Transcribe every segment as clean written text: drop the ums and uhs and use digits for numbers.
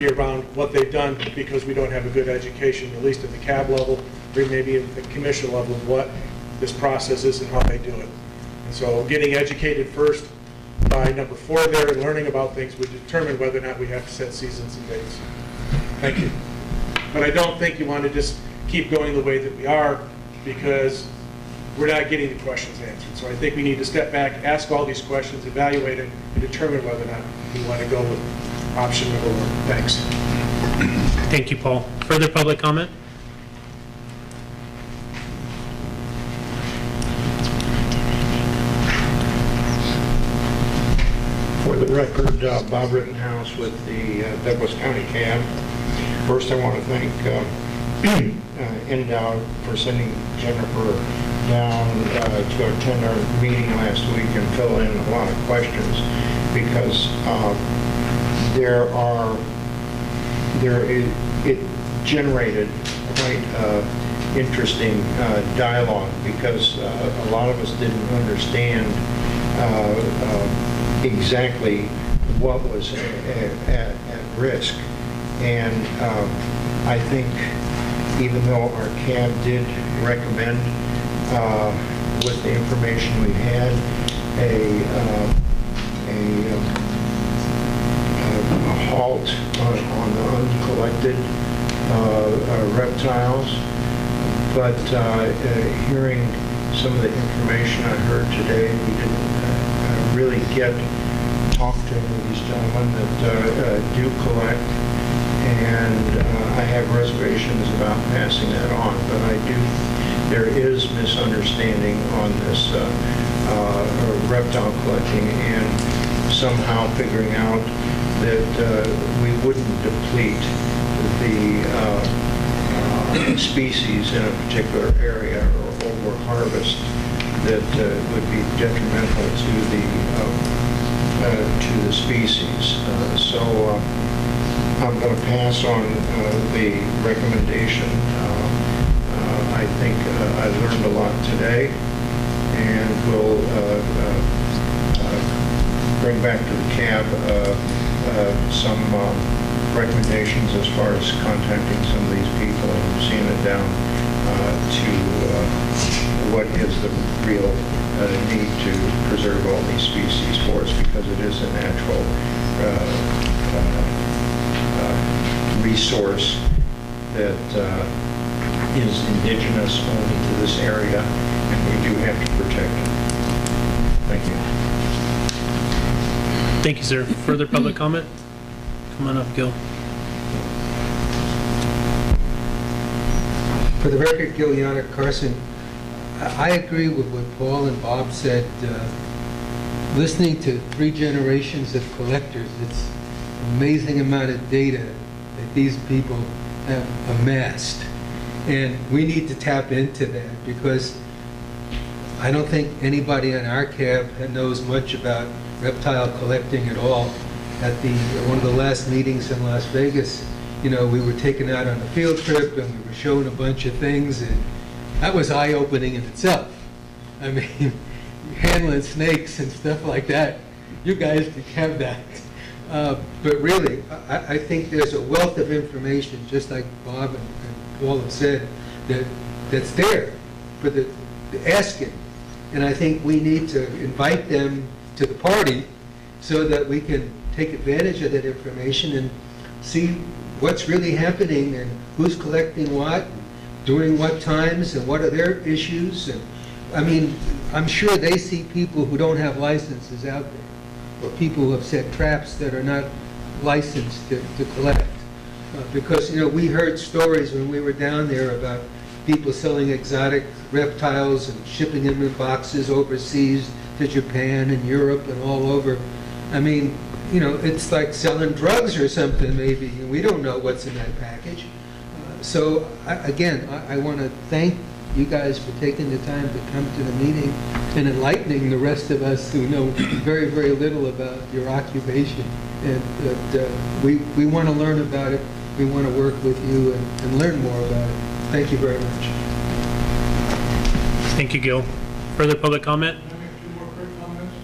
around what they've done because we don't have a good education, at least at the cab level, or maybe at the commission level, of what this process is and how they do it. And so getting educated first by number 4 there and learning about things would determine whether or not we have to set seasons and dates. Thank you. But I don't think you want to just keep going the way that we are because we're not getting the questions answered. So I think we need to step back, ask all these questions, evaluate it, and determine whether or not we want to go with option number 1. Thanks. Thank you, Paul. Further public comment? For the record, Bob Rittenhouse with the Douglas County Cab. First, I want to thank NDOW for sending Jennifer down to attend our meeting last week and fill in a lot of questions because it generated quite interesting dialogue because a lot of us didn't understand exactly what was at risk. And I think even though our CAB did recommend, with the information we had, a halt on the uncollected reptiles, but hearing some of the information I heard today, we didn't really get to talk to any of these gentlemen that do collect, and I have reservations about passing that on, but there is misunderstanding on this reptile collecting and somehow figuring out that we wouldn't deplete the species in a particular area or over-harvest that would be detrimental to the species. So I'm going to pass on the recommendation. I think I learned a lot today, and we'll bring back to the CAB some recommendations as far as contacting some of these people and seeing it down to what is the real need to preserve all these species for us, because it is a natural resource that is indigenous only to this area, and we do have to protect it. Thank you. Thank you, sir. Further public comment? Come on up, Gil. For the record, Gil Yannick Carson, I agree with what Paul and Bob said. Listening to 3 generations of collectors, it's an amazing amount of data that these people have amassed. And we need to tap into that, because I don't think anybody on our cab knows much about reptile collecting at all. At one of the last meetings in Las Vegas, you know, we were taken out on a field trip and we were shown a bunch of things, and that was eye-opening in itself. I mean, handling snakes and stuff like that, you guys can have that. But really, I think there's a wealth of information, just like Bob and Paul have said, that's there for the asking. And I think we need to invite them to the party so that we can take advantage of that information and see what's really happening and who's collecting what, during what times, and what are their issues. And I mean, I'm sure they see people who don't have licenses out there, or people who have set traps that are not licensed to collect. Because, you know, we heard stories when we were down there about people selling exotic reptiles and shipping them in boxes overseas to Japan and Europe and all over. I mean, you know, it's like selling drugs or something, maybe. We don't know what's in that package. So, I want to thank you guys for taking the time to come to the meeting and enlightening the rest of us who know very, very little about your occupation. And we want to learn about it. We want to work with you and learn more about it. Thank you very much. Thank you, Gil. Further public comment? Can I make 2 more quick comments?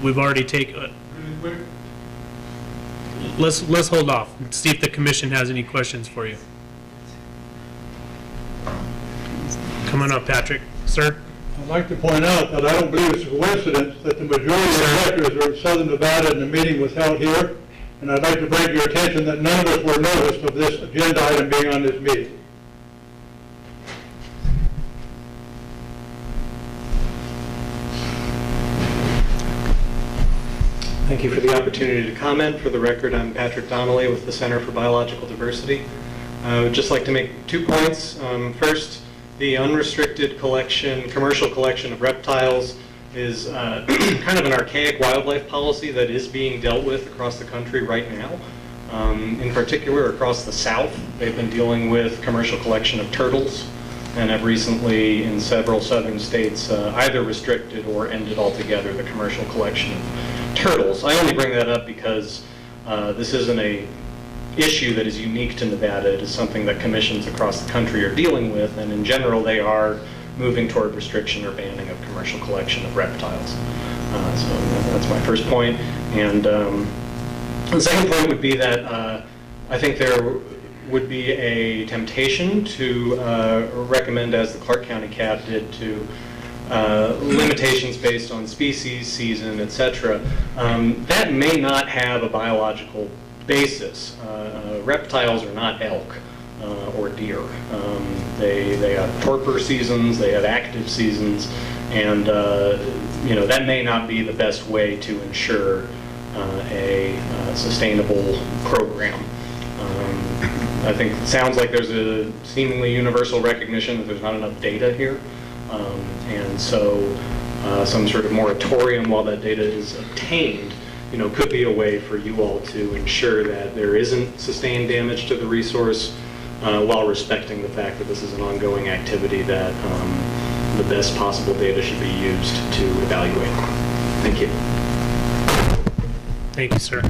We've already taken. Really quick? let's hold off and see if the commission has any questions for you. Come on up, Patrick. Sir? I'd like to point out that I don't believe it's a coincidence that the majority of electors are in Southern Nevada and the meeting was held here. And I'd like to bring to your attention that none of us were noticed of this agenda item being on this meeting. Thank you for the opportunity to comment. For the record, I'm Patrick Donnelly with the Center for Biological Diversity. I would just like to make 2 points. First, the unrestricted collection, commercial collection of reptiles is kind of an archaic wildlife policy that is being dealt with across the country right now. In particular, across the South, they've been dealing with commercial collection of turtles and have recently, in several southern states, either restricted or ended altogether the commercial collection of turtles. I only bring that up because this isn't a issue that is unique to Nevada. It is something that commissions across the country are dealing with, and in general they are moving toward restriction or banning of commercial collection of reptiles. So that's my first point. And the second point would be that I think there would be a temptation to recommend, as the Clark County CAB did, to limitations based on species, season, etc. That may not have a biological basis. Reptiles are not elk or deer. They have torpor seasons, they have active seasons, and that may not be the best way to ensure a sustainable program. I think it sounds like there's a seemingly universal recognition that there's not enough data here, and so some sort of moratorium while that data is obtained could be a way for you all to ensure that there isn't sustained damage to the resource while respecting the fact that this is an ongoing activity that the best possible data should be used to evaluate. Thank you. Thank you, sir.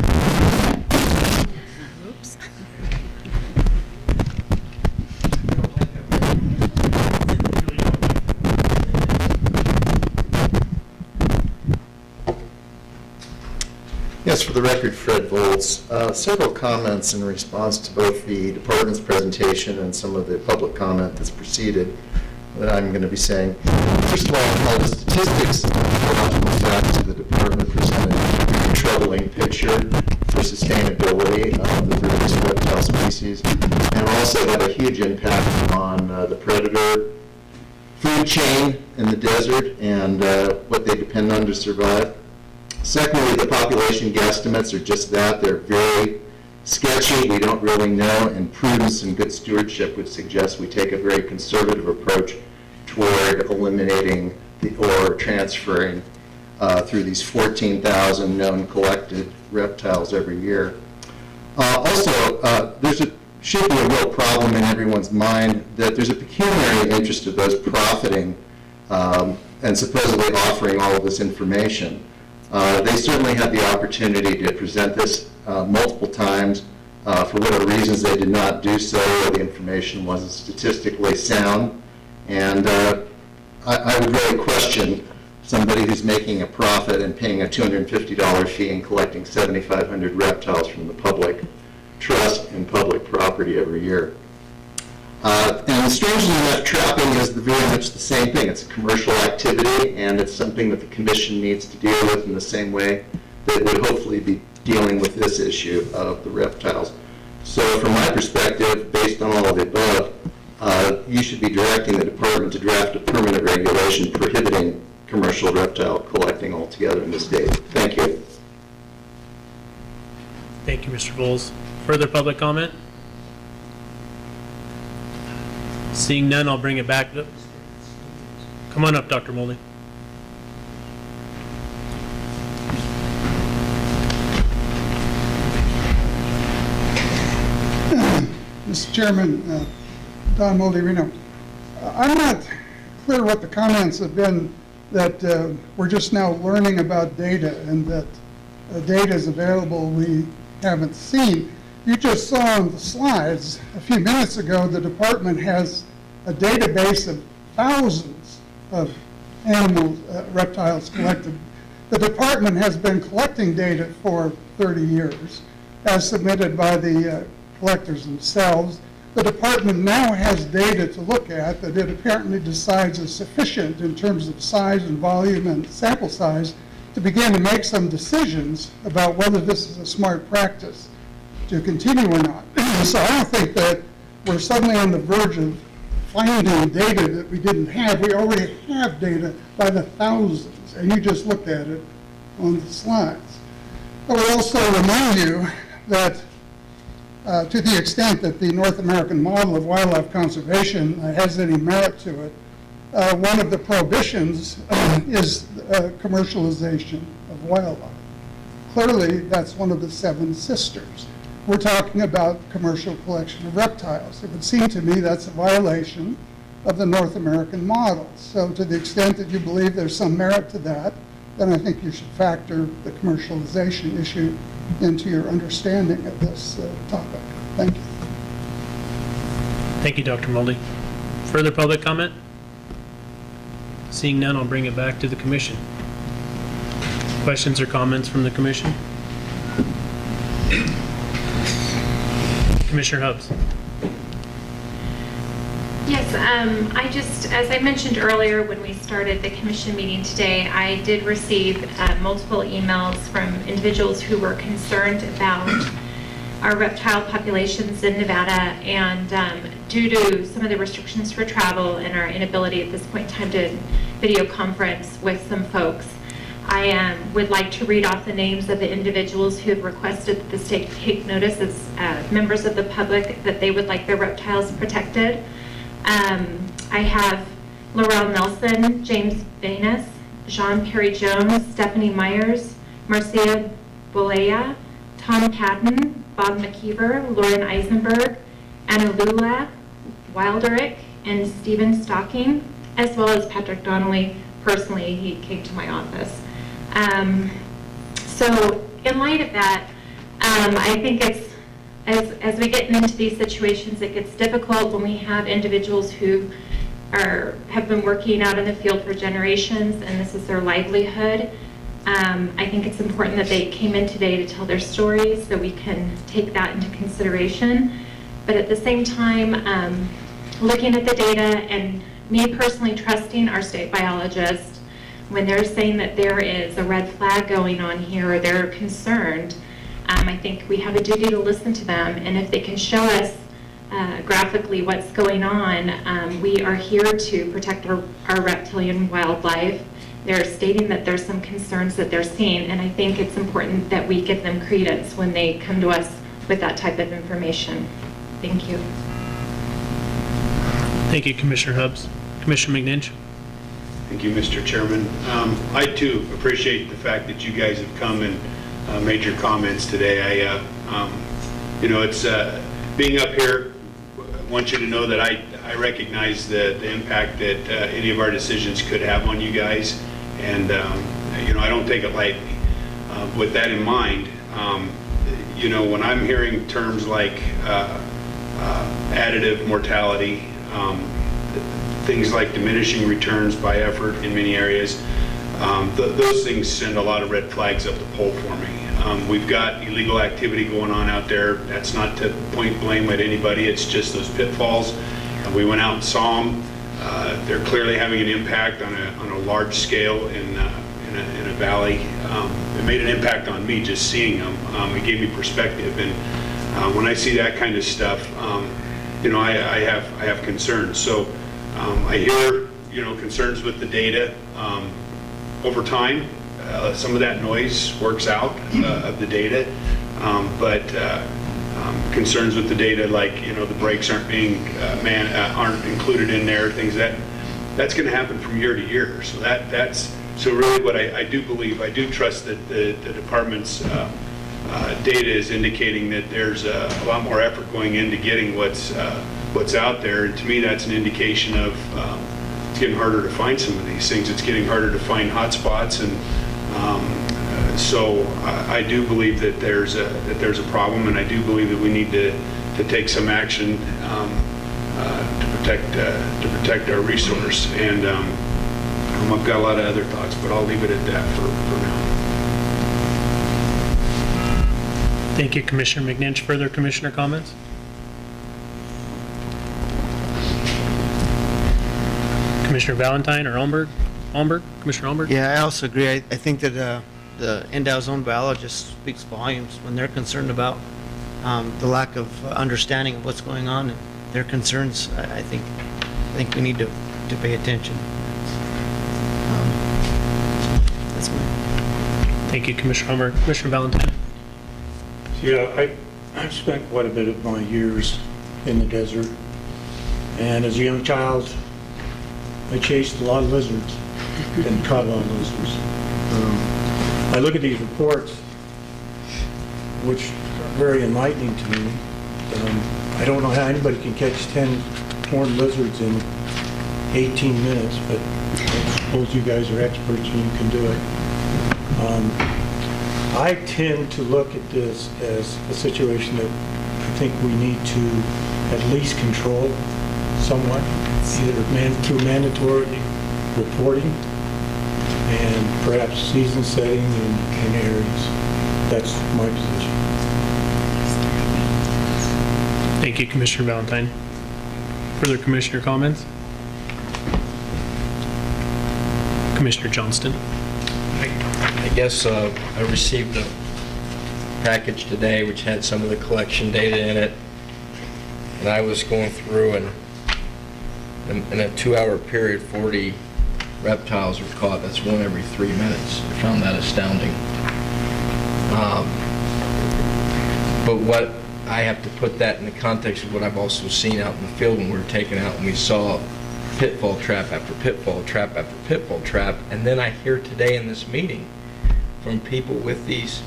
Oops. Yes, for the record, Fred Volz. Several comments in response to both the department's presentation and some of the public comment that's preceded that I'm going to be saying. First of all, the statistics and biological facts of the department presented a troubling picture for sustainability of the various reptile species, and also have a huge impact on the predator food chain in the desert and what they depend on to survive. Secondly, the population guesstimates are just that. They're very sketchy. We don't really know, and prudence and good stewardship would suggest we take a very conservative approach toward eliminating or transferring through these 14,000 known collected reptiles every year. Also, should be a real problem in everyone's mind that there's a pecuniary interest of those profiting and supposedly offering all of this information. They certainly had the opportunity to present this multiple times. For whatever reasons, they did not do so, or the information wasn't statistically sound. And I would really question somebody who's making a profit and paying a $250 fee and collecting 7,500 reptiles from the public trust and public property every year. And strangely enough, trapping is very much the same thing. It's a commercial activity, and it's something that the commission needs to deal with in the same way that it would hopefully be dealing with this issue of the reptiles. So from my perspective, based on all of the above, you should be directing the department to draft a permanent regulation prohibiting commercial reptile collecting altogether in the state. Thank you. Thank you, Mr. Bowles. Further public comment? Seeing none, I'll bring it back. Come on up, Dr. Mouldy. Mr. Chairman, Don Mouldy, Reno. I'm not clear what the comments have been that we're just now learning about data and that data is available we haven't seen. You just saw on the slides a few minutes ago the department has a database of thousands of animals, reptiles collected. The department has been collecting data for 30 years. as submitted by the collectors themselves. The department now has data to look at that it apparently decides is sufficient in terms of size and volume and sample size to begin to make some decisions about whether this is a smart practice to continue or not. So I don't think that we're suddenly on the verge of finding data that we didn't have. We already have data by the thousands, and you just looked at it on the slides. I would also remind you that to the extent that the North American model of wildlife conservation has any merit to it, one of the prohibitions is commercialization of wildlife. Clearly, that's one of the 7 sisters. We're talking about commercial collection of reptiles. It would seem to me that's a violation of the North American model. So to the extent that you believe there's some merit to that, then I think you should factor the commercialization issue into your understanding of this topic. Thank you. Thank you, Dr. Mouldy. Further public comment? Seeing none, I'll bring it back to the commission. Questions or comments from the commission? Commissioner Hubbs. Yes, as I mentioned earlier when we started the commission meeting today, I did receive multiple emails from individuals who were concerned about our reptile populations in Nevada, and due to some of the restrictions for travel and our inability at this point in time to video conference with some folks, I would like to read off the names of the individuals who have requested that the state take notice as members of the public that they would like their reptiles protected. I have Laurel Nelson, James Banas, Jean Perry Jones, Stephanie Myers, Marcia Bolea, Tom Patton, Bob McKeever, Lauren Eisenberg, Anna Lula, Wilderick, and Stephen Stocking, as well as Patrick Donnelly. Personally, he came to my office. So in light of that, I think it's, as we get into these situations, it gets difficult when we have individuals who have been working out in the field for generations, and this is their livelihood. I think it's important that they came in today to tell their stories so we can take that into consideration. But at the same time, looking at the data and me personally trusting our state biologist when they're saying that there is a red flag going on here or they're concerned, I think we have a duty to listen to them, and if they can show us graphically what's going on, we are here to protect our reptilian wildlife. They're stating that there's some concerns that they're seeing, and I think it's important that we give them credence when they come to us with that type of information. Thank you. Thank you, Commissioner Hubbs. Commissioner McNinch. Thank you, Mr. Chairman. I too appreciate the fact that you guys have come and made your comments today. It's being up here. I want you to know that I recognize the impact that any of our decisions could have on you guys, and I don't take it lightly. With that in mind, when I'm hearing terms like additive mortality, things like diminishing returns by effort in many areas, those things send a lot of red flags up the pole for me. We've got illegal activity going on out there. That's not to point blame at anybody. It's just those pitfalls. We went out and saw them. They're clearly having an impact on a large scale in a valley. It made an impact on me just seeing them. It gave me perspective, and when I see that kind of stuff, I have concerns. So I hear concerns with the data. Over time, some of that noise works out of the data, but concerns with the data, like the brakes aren't being aren't included in there, things that's going to happen from year to year. So that's really what I do believe. I do trust that the department's data is indicating that there's a lot more effort going into getting what's out there, and to me that's an indication of it's getting harder to find some of these things. It's getting harder to find hot spots, and so I do believe that there's a problem, and I do believe that we need to take some action to protect our resource. And I've got a lot of other thoughts, but I'll leave it at that for now. Thank you, Commissioner McNinch. Further commissioner comments? Commissioner Valentine or Almberg? Commissioner Almberg? Yeah, I also agree. I think that the NDOW's own biologist speaks volumes when they're concerned about the lack of understanding of what's going on and their concerns. I think we need to pay attention. That's my. Thank you, Commissioner Almberg. Commissioner Valentine? Yeah, I've spent quite a bit of my years in the desert, and as a young child, I chased a lot of lizards and caught a lot of lizards. I look at these reports, which are very enlightening to me. I don't know how anybody can catch 10 horned lizards in 18 minutes, but I suppose you guys are experts and you can do it. I tend to look at this as a situation that I think we need to at least control somewhat, either through mandatory reporting and perhaps season setting in areas. That's my position. Thank you, Commissioner Valentine. Further commissioner comments? Commissioner Johnston? I guess I received a package today which had some of the collection data in it, and I was going through, and in a 2-hour period, 40 reptiles were caught. That's one every 3 minutes. I found that astounding. But what I have to put that in the context of what I've also seen out in the field when we were taken out and we saw pitfall trap after pitfall trap after pitfall trap. And then I hear today in this meeting from people with these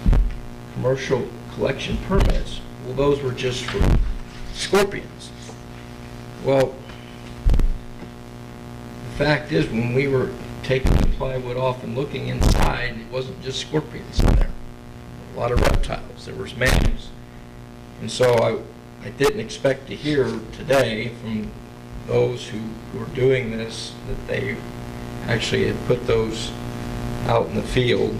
commercial collection permits, well, those were just for scorpions. Well, the fact is, when we were taking the plywood off and looking inside, it wasn't just scorpions in there. A lot of reptiles. There was mammals. And so I didn't expect to hear today from those who were doing this that they actually had put those out in the field.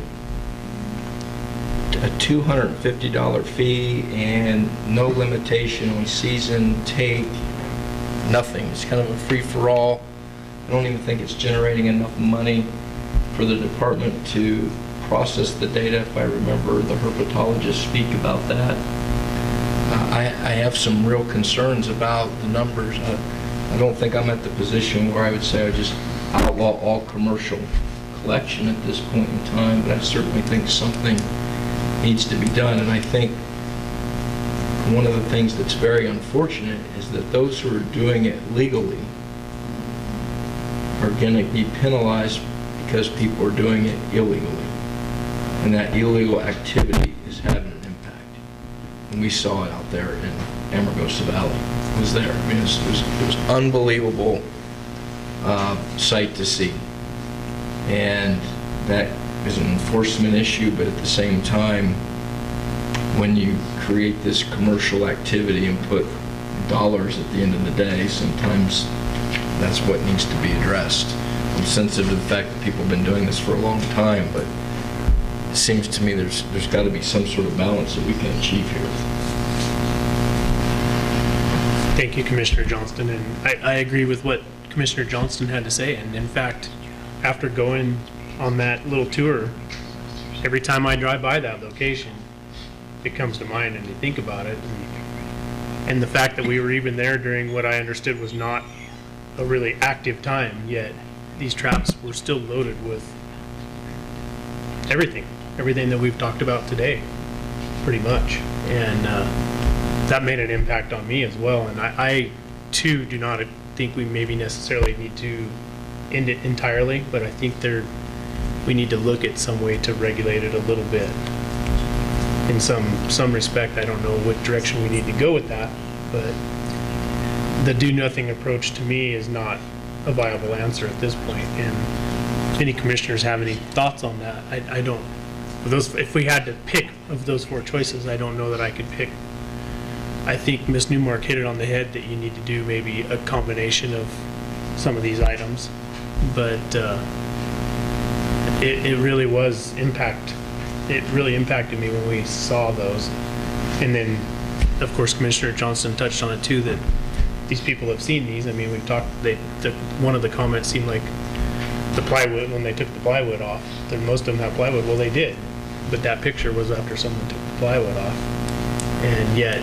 A $250 fee and no limitation on season, take, nothing. It's kind of a free-for-all. I don't even think it's generating enough money for the department to process the data. If I remember the herpetologists speak about that. I have some real concerns about the numbers. I don't think I'm at the position where I would say I just outlaw all commercial collection at this point in time, but I certainly think something needs to be done. And I think one of the things that's very unfortunate is that those who are doing it legally are going to be penalized because people are doing it illegally. And that illegal activity is having an impact. And we saw it out there in Amargosa Valley. It was there. I mean, it was unbelievable sight to see. And that is an enforcement issue, but at the same time, when you create this commercial activity and put dollars at the end of the day, sometimes that's what needs to be addressed. I'm sensitive to the fact that people have been doing this for a long time, but it seems to me there's got to be some sort of balance that we can achieve here. Thank you, Commissioner Johnston, and I agree with what Commissioner Johnston had to say. And in fact, after going on that little tour, every time I drive by that location, it comes to mind and you think about it. And the fact that we were even there during what I understood was not a really active time, yet these traps were still loaded with everything that we've talked about today, pretty much. And that made an impact on me as well. And I too do not think we maybe necessarily need to end it entirely, but I think we need to look at some way to regulate it a little bit. In some respect, I don't know what direction we need to go with that, but the do-nothing approach to me is not a viable answer at this point. And if any commissioners have any thoughts on that, I don't. If we had to pick of those 4 choices, I don't know that I could pick. I think Ms. Newmark hit it on the head that you need to do maybe a combination of some of these items, but it really was it really impacted me when we saw those. And then, of course, Commissioner Johnston touched on it too, that these people have seen these. I mean, we've talked, one of the comments seemed like the plywood, when they took the plywood off, then most of them have plywood. Well, they did, but that picture was after someone took the plywood off. And yet,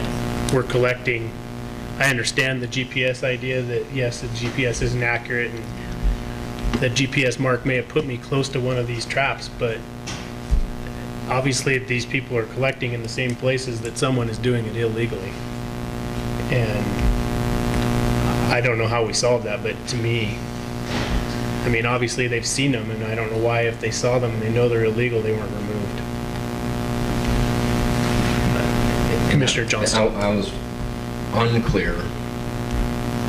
we're collecting, I understand the GPS idea that, yes, the GPS isn't accurate, and the GPS mark may have put me close to one of these traps, but obviously these people are collecting in the same places that someone is doing it illegally. And I don't know how we solve that, but to me, I mean, obviously they've seen them, and I don't know why, if they saw them and they know they're illegal, they weren't removed. Commissioner Johnston. I was unclear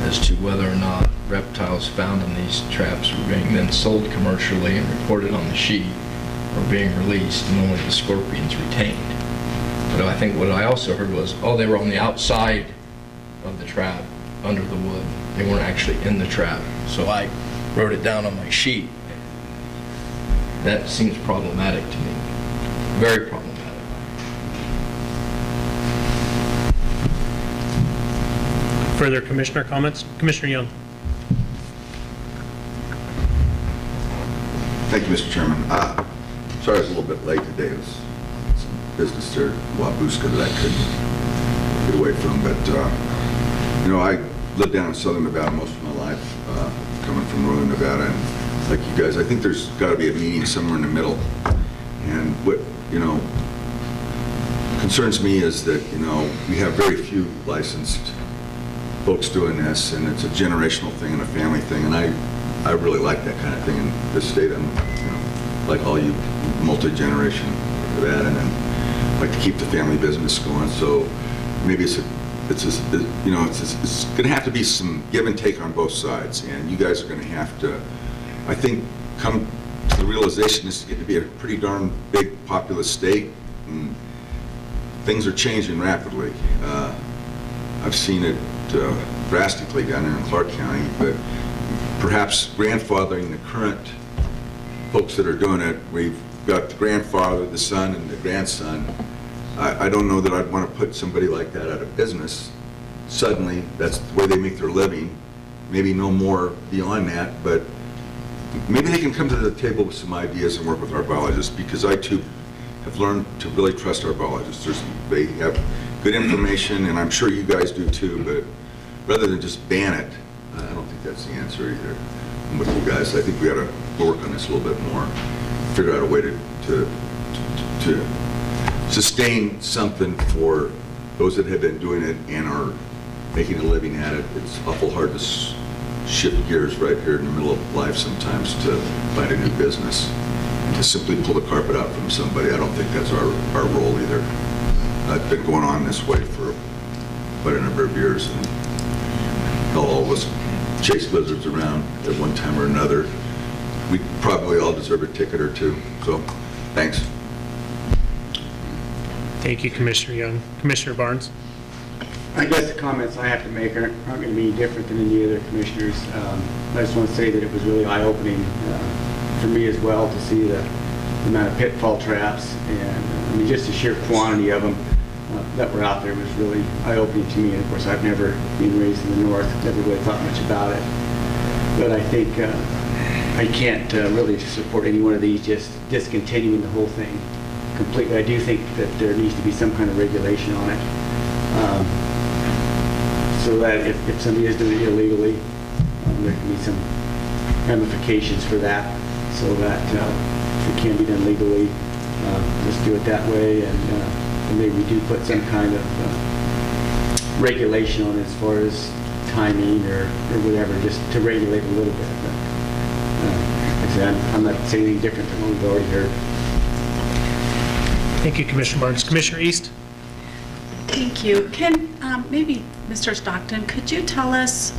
as to whether or not reptiles found in these traps were being then sold commercially and reported on the sheet, or being released and only the scorpions retained. But I think what I also heard was, oh, they were on the outside of the trap, under the wood. They weren't actually in the trap. So I wrote it down on my sheet. That seems problematic to me, very problematic. Further commissioner comments? Commissioner Young. Thank you, Mr. Chairman. Sorry I was a little bit late today. It was some business there in Wabuska that I couldn't get away from. But, you know, I lived down in southern Nevada most of my life, coming from northern Nevada. And like you guys, I think there's got to be a meeting somewhere in the middle. And what, you know, concerns me is that, you know, we have very few licensed folks doing this, and it's a generational thing and a family thing. And I really like that kind of thing in this state. I'm, you know, like all you multi-generation of that, and like to keep the family business going. So maybe it's going to have to be some give and take on both sides, and you guys are going to have to, I think, come to the realization this is going to be a pretty darn big populous state, and things are changing rapidly. I've seen it drastically down there in Clark County, but perhaps grandfathering the current folks that are doing it, we've got the grandfather, the son, and the grandson. I don't know that I'd want to put somebody like that out of business. Suddenly, that's the way they make their living. Maybe no more beyond that, but maybe they can come to the table with some ideas and work with our biologists, because I too have learned to really trust our biologists. They have good information, and I'm sure you guys do too, but rather than just ban it, I don't think that's the answer either. And with you guys, I think we got to work on this a little bit more, figure out a way to sustain something for those that have been doing it and are making a living at it. It's awful hard to shift gears right here in the middle of life sometimes to find a new business. And to simply pull the carpet out from somebody, I don't think that's our role either. It's been going on this way for quite a number of years, and all of us chase lizards around at one time or another. We probably all deserve a ticket or two, so thanks. Thank you, Commissioner Young. Commissioner Barnes. I guess the comments I have to make aren't going to be different than any other commissioners. I just want to say that it was really eye-opening for me as well to see the amount of pitfall traps, and I mean, just the sheer quantity of them that were out there was really eye-opening to me. And of course, I've never been raised in the north, never really thought much about it. But I think I can't really support any one of these just discontinuing the whole thing completely. I do think that there needs to be some kind of regulation on it, so that if somebody is doing it illegally, there can be some ramifications for that, so that if it can be done legally, just do it that way, and maybe we do put some kind of regulation on it as far as timing or whatever, just to regulate a little bit. But like I said, I'm not saying anything different than what we've already heard. Thank you, Commissioner Barnes. Commissioner East. Thank you. Can maybe Mr. Stockton, could you tell us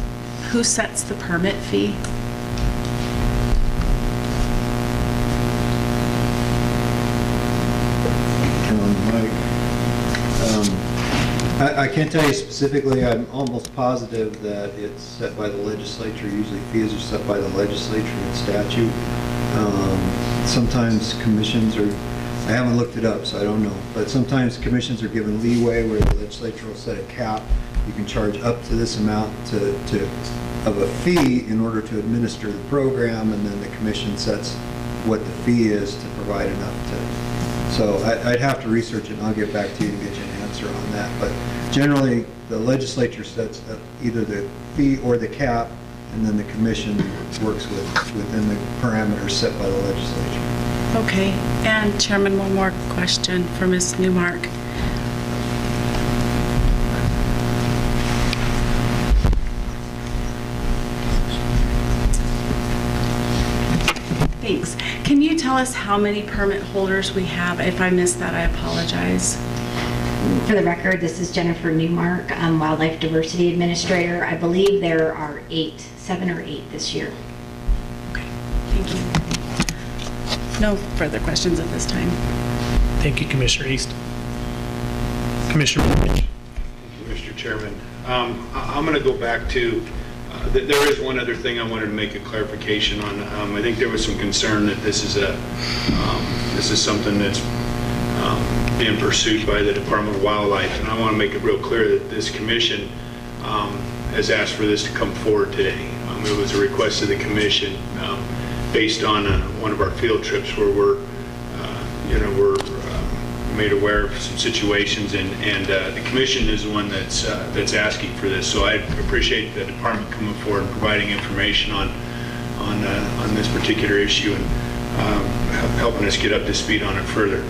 who sets the permit fee? I can't tell you specifically. I'm almost positive that it's set by the legislature. Usually fees are set by the legislature in statute. Sometimes commissions are I haven't looked it up, so I don't know. But sometimes commissions are given leeway where the legislature will set a cap. You can charge up to this amount of a fee in order to administer the program, and then the commission sets what the fee is to provide enough to. So I'd have to research it, and I'll get back to you to get you an answer on that. But generally, the legislature sets either the fee or the cap, and then the commission works within the parameters set by the legislature. Okay, and Chairman, one more question for Ms. Newmark. Thanks. Can you tell us how many permit holders we have? If I missed that, I apologize. For the record, this is Jennifer Newmark, I'm Wildlife Diversity Administrator. I believe there are 7 or 8 this year. Okay, thank you. No further questions at this time. Thank you, Commissioner East. Commissioner Burbidge. Mr. Chairman. I'm going to go back to, there is one other thing I wanted to make a clarification on. I think there was some concern that this is something that's being pursued by the Department of Wildlife, and I want to make it real clear that this commission has asked for this to come forward today. It was a request of the commission based on one of our field trips where we're made aware of some situations, and the commission is the one that's asking for this. So I appreciate the department coming forward and providing information on this particular issue and helping us get up to speed on it further.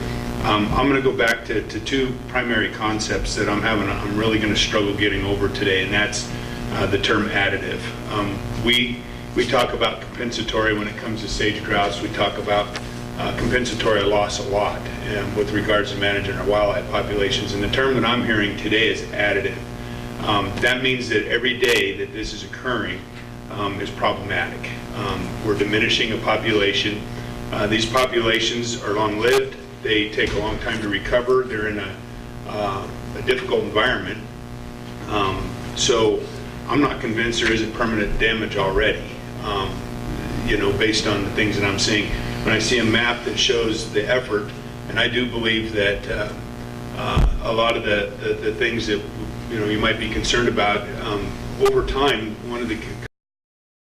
I'm going to go back to 2 primary concepts that I'm really going to struggle getting over today, and that's the term additive. We talk about compensatory when it comes to sage grouse. We talk about compensatory loss a lot with regards to managing our wildlife populations. And the term that I'm hearing today is additive. That means that every day that this is occurring is problematic. We're diminishing a population. These populations are long-lived. They take a long time to recover. They're in a difficult environment. So I'm not convinced there isn't permanent damage already, based on the things that I'm seeing. When I see a map that shows the effort, and I do believe that a lot of the things that you might be concerned about, over time, one of the